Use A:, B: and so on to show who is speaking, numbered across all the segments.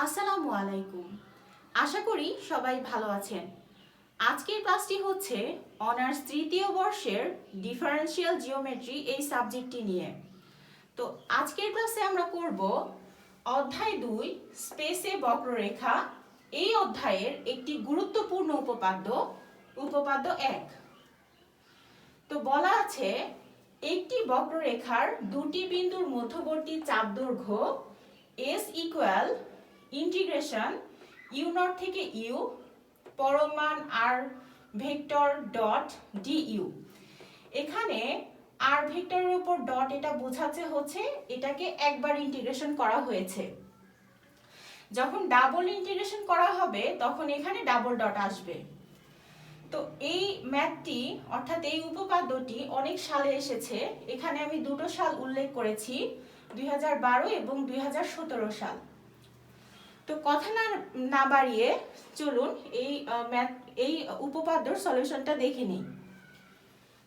A: আসসালামু আলাইকুম। আশা করি সবাই ভালো আছেন। আজকের ক্লাসটি হচ্ছে অনার্স তৃতীয় বর্ষের ডিফারেন্সিয়াল জিওমেট্রি এই সাবজেক্টটি নিয়ে। তো আজকের ক্লাসে আমরা করব অধ্যায় 2 স্পেসে বক্ররেখা। এই অধ্যায়ের একটি গুরুত্বপূর্ণ উপপাদ্য 1। তো বলা আছে একটি বক্ররেখার দুটি বিন্দুর মধ্যবর্তী চাপ দৈর্ঘ্য s equal integration U not থেকে ইউ পরম মান আর ভেক্টর ডট ডিইউ। এখানে আর ভেক্টরের উপর ডট এটা বোঝাচ্ছে হচ্ছে এটাকে একবার ইন্টিগ্রেশন করা হয়েছে। যখন ডাবল ইন্টিগ্রেশন করা হবে তখন এখানে ডাবল ডট আসবে। তো এই ম্যাথটি অর্থাৎ এই উপপাদ্যটি অনেক সালে এসেছে। এখানে আমি দুটো সাল উল্লেখ করেছি, 2012 এবং 2017 সাল। তো কথা না বাড়িয়ে চলুন এই উপপাদ্যর সলিউশনটা দেখে নিই।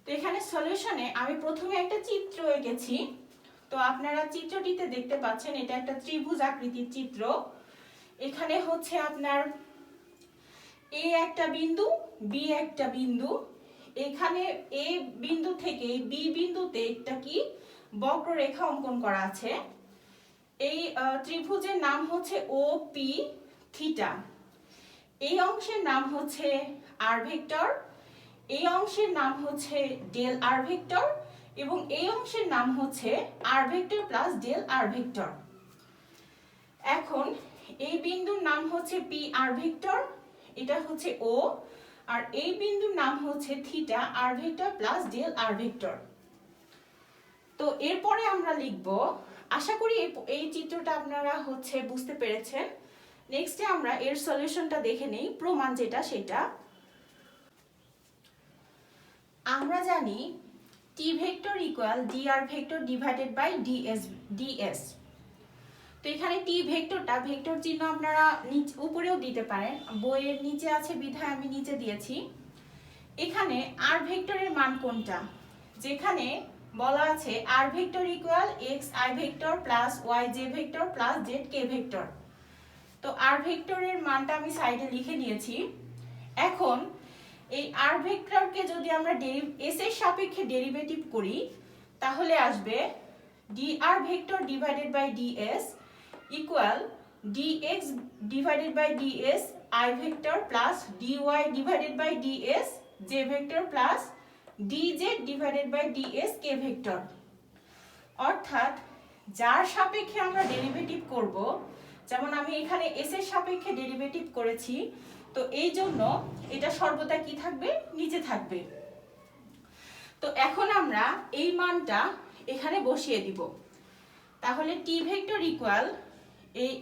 A: তো এখানে সলিউশনে আমি প্রথমে একটা চিত্র এঁকেছি। তো আপনারা চিত্রটিতে দেখতে পাচ্ছেন এটা একটা ত্রিভুজ আকৃতির চিত্র। এখানে হচ্ছে আপনার এ একটা বিন্দু, বি একটা বিন্দু। এখানে এ বিন্দু থেকে বি বিন্দুতে একটা কি বক্ররেখা অঙ্কন করা আছে। এই ত্রিভুজের নাম হচ্ছে ও পি থিটা। এই অংশের নাম হচ্ছে আর ভেক্টর, এই অংশের নাম হচ্ছে ডেল আর ভেক্টর এবং এই অংশের নাম হচ্ছে আর ভেক্টর প্লাস ডেল আর ভেক্টর। এখন এই বিন্দুর নাম হচ্ছে পি আর ভেক্টর, এটা হচ্ছে ও, আর এই বিন্দুর নাম হচ্ছে থিটা আর ভেক্টর প্লাস ডেল আর ভেক্টর। তো এরপরে আমরা লিখব, আশা করি এই চিত্রটা আপনারা হচ্ছে বুঝতে পেরেছেন। নেক্সটে আমরা এর সলিউশনটা দেখে নেই, প্রমাণ যেটা সেটা। আমরা জানি T vector equal D R vector divided by DS. তো এখানে টি ভেক্টরটা, ভেক্টর চিহ্ন আপনারা উপরেও দিতে পারেন, বইয়ের নিচে আছে বিধায় আমি নিচে দিয়েছি। এখানে আর ভেক্টরের মান কোনটা? যেখানে বলা আছে R vector equal X I vector plus Y J vector plus Z K vector. তো আর ভেক্টরের মানটা আমি সাইডে লিখে নিয়েছি। এখন এই আর ভেক্টরকে যদি আমরা এস এর সাপেক্ষে ডেরিভেটিভ করি তাহলে আসবে D R vector divided by DS equal dx divided by ds I vector plus dy divided by ds j vector plus dz divided by ds k vector। অর্থাৎ যার সাপেক্ষে আমরা ডেরিভেটিভ করব, যেমন আমি এখানে s এর সাপেক্ষে ডেরিভেটিভ করেছি, তো এই জন্য এটা সর্বদা কি থাকবে? নিচে থাকবে। তো এখন আমরা এই মানটা এখানে বসিয়ে দিব। তাহলে টি ভেক্টর ইকুয়াল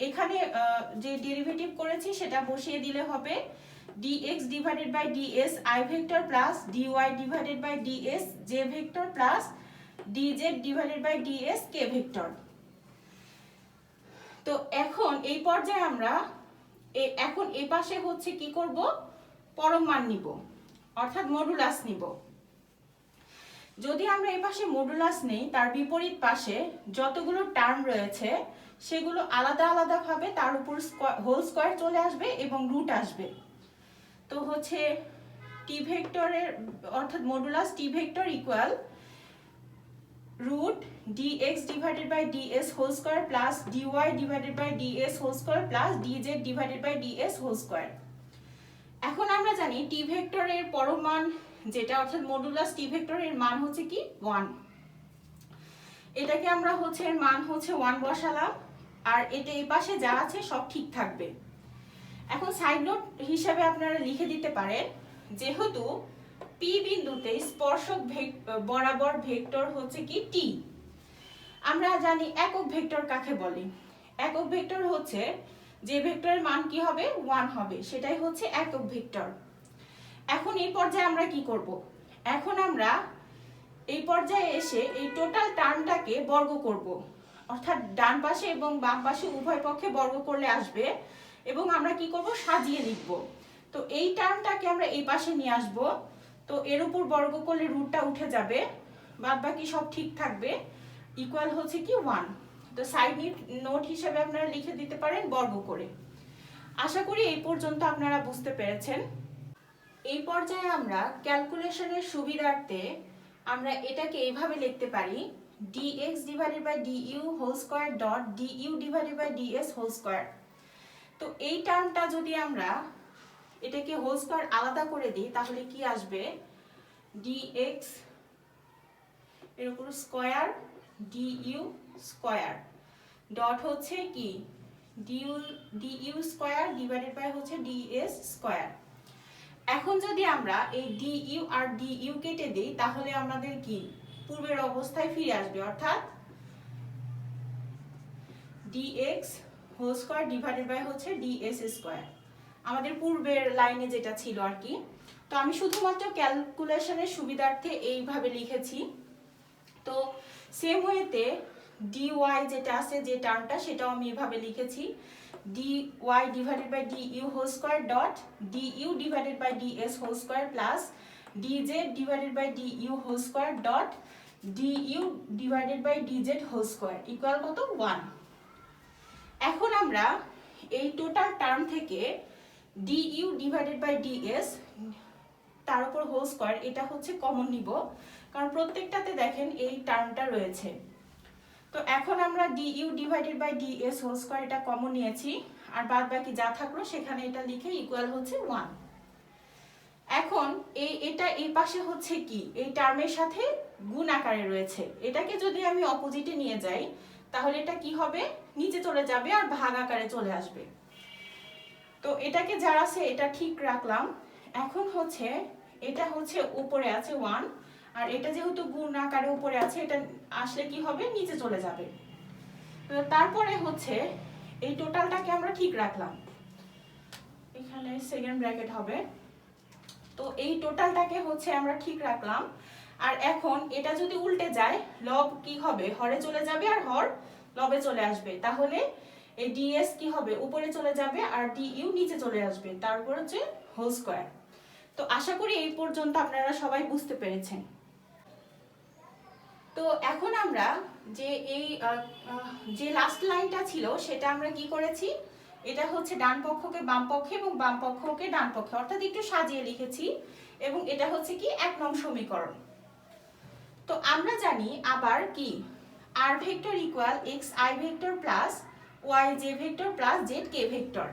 A: এখানে যে ডেরিভেটিভ করেছি সেটা বসিয়ে দিলে হবে dx divided by ds I vector plus dy divided by ds j vector plus dz divided by ds k vector। তো এখন এই পর্যায়ে আমরা এখন এই পাশে হচ্ছে কি করব? পরম মান নিব, অর্থাৎ মডুলাস নিব। যদি আমরা এই পাশে মডুলাস নেই, তার বিপরীত পাশে যতগুলো টার্ম রয়েছে সেগুলো আলাদা আলাদা ভাবে তার উপর হোল স্কয়ার চলে আসবে এবং রুট আসবে। তো হচ্ছে টি ভেক্টরের অর্থাৎ modulus T vector equal root dx divided by ds whole square plus dy divided by ds whole square plus dz divided by ds whole square. এখন আমরা জানি টি ভেক্টরের পরম মান যেটা অর্থাৎ মডুলাস টি ভেক্টরের মান হচ্ছে কি 1। এটাকে আমরা হচ্ছে এর মান হচ্ছে 1 বসালাম, আর এটা এই পাশে যা আছে সব ঠিক থাকবে। এখন সাইড নোট হিসাবে আপনারা লিখে দিতে পারেন, যেহেতু পি বিন্দুতে স্পর্শক বরাবর ভেক্টর হচ্ছে কি টি। আমরা জানি একক ভেক্টর কাকে বলে? একক ভেক্টর হচ্ছে যে ভেক্টরের মান কি হবে? 1 হবে, সেটাই হচ্ছে একক ভেক্টর। এখন এই পর্যায়ে আমরা কি করব? এখন আমরা এই পর্যায়ে এসে এই টোটাল টার্মটাকে বর্গ করব, অর্থাৎ ডান পাশে এবং বাম পাশে উভয় পক্ষে বর্গ করলে আসবে এবং আমরা কি করব? সাজিয়ে লিখব। তো এই টার্মটাকে আমরা এই পাশে নিয়ে আসব। তো এর উপর বর্গ করলে রুটটা উঠে যাবে, বাদ বাকি সব ঠিক থাকবে, ইকুয়াল হচ্ছে কি 1। তো সাইড নোট হিসেবে আপনারা লিখে দিতে পারেন বর্গ করে। আশা করি এই পর্যন্ত আপনারা বুঝতে পেরেছেন। এই পর্যায়ে আমরা ক্যালকুলেশনের সুবিধার্থে আমরা এটাকে এইভাবে লিখতে পারি dx divided by du whole square dot du divided by ds whole square। তো এই টার্মটা যদি আমরা এটাকে হোল স্কয়ার আলাদা করে দিই তাহলে কি আসবে, dx এর উপর স্কয়ার du স্কয়ার ডট হচ্ছে কি du স্কয়ার ডিভাইডেড বাই হচ্ছে ds স্কয়ার। এখন যদি আমরা এই du আর du কেটে দেই তাহলে আমাদের কি পূর্বের অবস্থায় ফিরে আসবে, অর্থাৎ dx whole square divided by হচ্ছে ds স্কয়ার, আমাদের পূর্বের লাইনে যেটা ছিল আর কি। তো আমি শুধুমাত্র ক্যালকুলেশনের সুবিধার্থে এইভাবে লিখেছি। তো সেম ওয়েতে dy যেটা আছে যে টার্মটা সেটাও আমি এভাবে লিখেছি dy divided by du whole square dot du divided by ds whole square plus dz divided by du whole square dot du divided by dz whole square equal কত 1। এখন আমরা এই টোটাল টার্ম থেকে du ডিভাইডেড বাই ds তার উপর whole square এটা হচ্ছে common নিব, কারণ প্রত্যেকটাতে দেখেন এই টার্মটা রয়েছে। তো এখন আমরা du divided by ds whole square এটা কমন নিয়েছি, আর বাদ বাকি যা থাকলো সেখানে এটা লিখে ইকুয়াল হচ্ছে 1। এখন এটা এই পাশে হচ্ছে কি এই টার্মের সাথে গুণ আকারে রয়েছে, এটাকে যদি আমি অপোজিটে নিয়ে যাই তাহলে এটা কি হবে, নিচে চলে যাবে আর ভাগ আকারে চলে আসবে। তো এটাকে যা আছে এটা ঠিক রাখলাম। এখন হচ্ছে এটা হচ্ছে উপরে আছে 1 আর এটা যেহেতু গুণ আকারে উপরে আছে এটা আসলে কি হবে, নিচে চলে যাবে। তো তারপরে হচ্ছে এই টোটালটাকে আমরা ঠিক রাখলাম, এখানে সেকেন্ড ব্র্যাকেট হবে। তো এই টোটালটাকে হচ্ছে আমরা ঠিক রাখলাম। আর এখন এটা যদি উল্টে যায় লব কি হবে, হরে চলে যাবে আর হর লবে চলে আসবে, তাহলে এই ds কি হবে উপরে চলে যাবে আর du নিচে চলে আসবে, তারপর হচ্ছে হোল স্কয়ার। তো আশা করি এই পর্যন্ত আপনারা সবাই বুঝতে পেরেছেন। তো এখন আমরা যে এই যে লাস্ট লাইনটা ছিল সেটা আমরা কি করেছি, এটা হচ্ছে ডান পক্ষকে বাম পক্ষে এবং বাম পক্ষকে ডান পক্ষে অর্থাৎ একটু সাজিয়ে লিখেছি, এবং এটা হচ্ছে কি 1 নং সমীকরণ। তো আমরা জানি আবার কি r vector equal xi vector plus yj vector plus zk vector.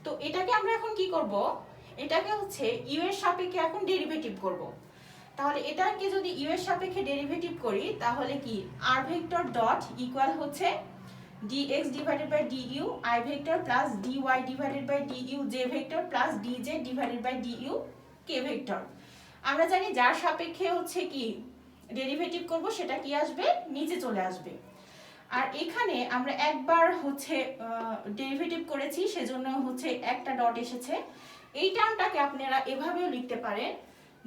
A: তো এটাকে আমরা এখন কি করব, এটাকে হচ্ছে u এর সাপেক্ষে এখন ডেরিভেটিভ করব। তাহলে এটাকে যদি u এর সাপেক্ষে ডেরিভেটিভ করি তাহলে কি r ভেক্টর ডট ইকুয়াল হচ্ছে dx divided by du i vector plus dy divided by du j vector plus dz divided by du k vector. আমরা জানি যার সাপেক্ষে হচ্ছে কি ডেরিভেটিভ করব সেটা কি আসবে, নিচে চলে আসবে। আর এখানে আমরা একবার হচ্ছে ডেরিভেটিভ করেছি সেজন্য হচ্ছে একটা ডট এসেছে। এই টার্মটাকে আপনারা এভাবেও লিখতে পারেন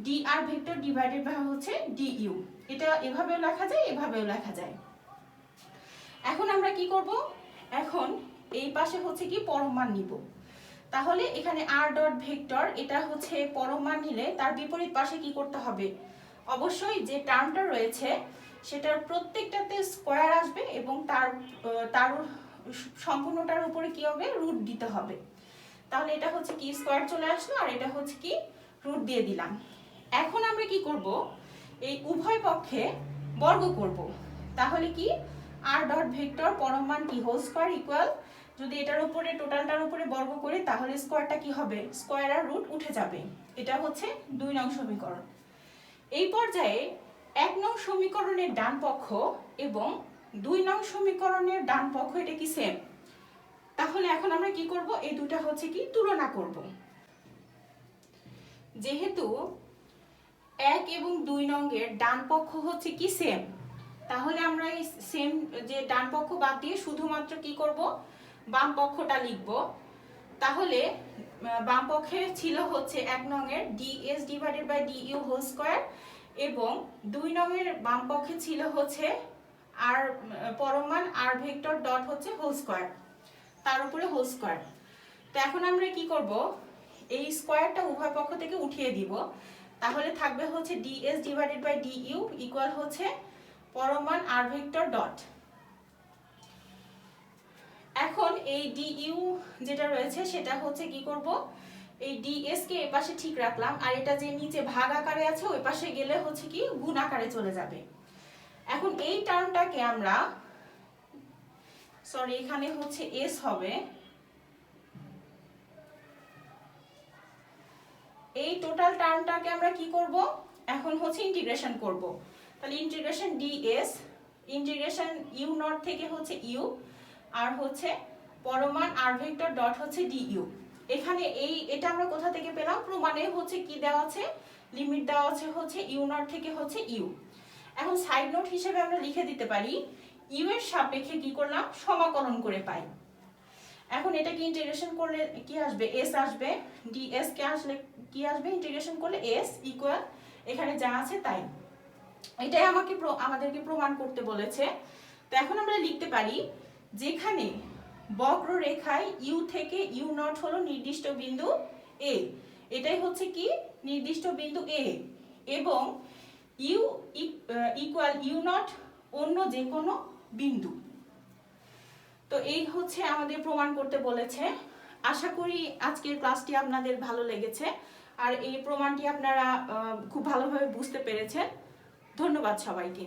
A: dr ভেক্টর ডিভাইডেড বাই হচ্ছে du, এটা এভাবেও লেখা যায় এভাবেও লেখা যায়। এখন আমরা কি করব, এখন এই পাশে হচ্ছে কি পরম মান নিব। তাহলে এখানে r ডট ভেক্টর এটা হচ্ছে পরম মান নিলে তার বিপরীত পাশে কি করতে হবে, অবশ্যই যে টার্মটা রয়েছে সেটার প্রত্যেকটাতে স্কয়ার আসবে এবং তার সম্পূর্ণটার উপরে কি হবে, রুট দিতে হবে। তাহলে এটা হচ্ছে কি স্কয়ার চলে আসলো আর এটা হচ্ছে কি রুট দিয়ে দিলাম। এখন আমরা কি করব, এই উভয় পক্ষে বর্গ করব। তাহলে কি r ডট ভেক্টর পরম মান কি হোল স্কয়ার ইকুয়াল, যদি এটার উপরে টোটালটার উপরে বর্গ করি তাহলে স্কয়ারটা কি হবে, স্কয়ার আর রুট উঠে যাবে। এটা হচ্ছে 2 নং সমীকরণ। এই পর্যায়ে 1 নং সমীকরণের ডান পক্ষ এবং 2 নং সমীকরণের ডান পক্ষ এটা কি সেম, তাহলে এখন আমরা কি করব, এই দুটো হচ্ছে কি তুলনা করব। যেহেতু 1 এবং 2 নংয়ের ডান পক্ষ হচ্ছে কি সেম, তাহলে আমরা এই সেম যে ডান পক্ষ বাদ দিয়ে শুধুমাত্র কি করব, বাম পক্ষটা লিখব। তাহলে বাম পক্ষে ছিল হচ্ছে 1 নংয়ের ds divided by du whole square এবং 2 নংয়ের বাম পক্ষে ছিল হচ্ছে r পরম মান r ভেক্টর ডট হচ্ছে হোল স্কয়ার, তার উপরে হোল স্কয়ার। তো এখন আমরা কি করব, এই স্কয়ারটা উভয় পক্ষ থেকে উঠিয়ে দিব। তাহলে থাকবে হচ্ছে ds divided by du equal হচ্ছে পরম মান r ভেক্টর ডট এখন এই ডিইউ যেটা রয়েছে সেটা হচ্ছে কি করব, এই ডিএস কে এই পাশে ঠিক রাখলাম, আর এটা যে নিচে ভাগ আকারে আছে ওই পাশে গেলে হচ্ছে কি গুণ আকারে চলে যাবে। এখন এই টার্মটাকে আমরা, সরি এখানে হচ্ছে এস হবে, এই টোটাল টার্মটাকে আমরা কি করব, এখন হচ্ছে ইন্টিগ্রেশন করব। তাহলে integration DS, integration U not থেকে হচ্ছে ইউ, আর হচ্ছে পরমান আর ভেক্টর ডট হচ্ছে ডিইউ। এখানে এটা আমরা কোথা থেকে পেলাম, প্রমাণে হচ্ছে কি দেওয়া আছে, লিমিট দেওয়া আছে হচ্ছে ইউ নট থেকে হচ্ছে ইউ। এখন সাইড নোট হিসেবে আমরা লিখে দিতে পারি ইউ এর সাপেক্ষে কি করলাম, সমাকলন করে পাই। এখন এটাকে ইন্টিগ্রেশন করলে কি আসবে, এস আসবে, ডিএস কে আসলে কি আসবে, ইন্টিগ্রেশন করলে এস ইকুয়াল এখানে যা আছে তাই। এটাই আমাদেরকে প্রমাণ করতে বলেছে। তো এখন আমরা লিখতে পারি যেখানে বক্ররেখায় ইউ থেকে ইউ নট হলো নির্দিষ্ট বিন্দু এ, এটাই হচ্ছে কি নির্দিষ্ট বিন্দু এ, এবং ইউ ইকুয়াল ইউ নট অন্য যে কোনো বিন্দু। তো এই হচ্ছে আমাদের প্রমাণ করতে বলেছে। আশা করি আজকের ক্লাসটি আপনাদের ভালো লেগেছে, আর এই প্রমাণটি আপনারা খুব ভালোভাবে বুঝতে পেরেছেন। ধন্যবাদ সবাইকে।